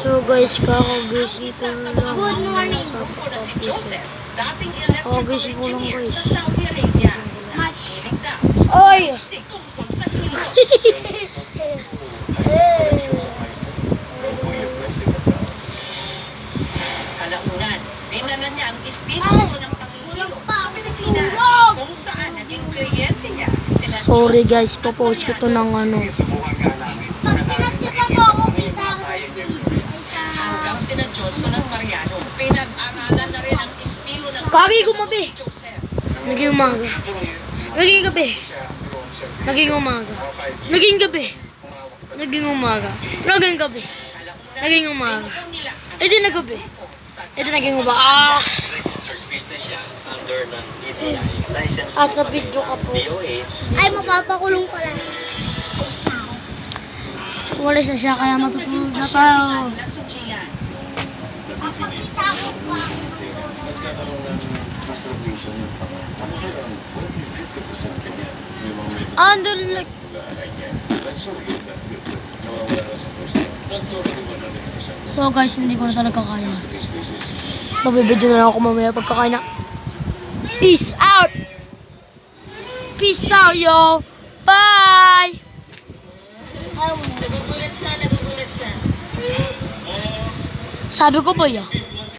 So guys, kakagising ko lang sa kapito. Kakagising ko lang guys. Ay! Kalaunan, dinala niya ang espiritu ng Panginoon sa Pilipinas kung saan naging kliyente niya. Sorry guys, popost ko to ng ano. Pag pinagtipan mo ako, kita ako sa TV. Hanggang sina Johnson at Mariano, pinag-aralan na rin ang estilo ng Kagi gumabi! Joseph. Naging umaga. Naging gabi. Naging umaga. Naging gabi. Naging umaga. Naging gabi. Naging umaga. Eh di nagabi. Eh di naging umaga. Ah! Business siya under ng DTI license. Sa video ka po. DOH. Ay, mapapakulong pala. Walis na siya kaya matutulog na tayo. Nasujian. Papakita ko pa. Under like... So guys, hindi ko na talaga kaya. Mabibidyo na lang ako mamaya pagkakain na. Peace out! Peace out, yo! Bye! Nagugulat siya, nagugulat siya. Sabi ko ba ya?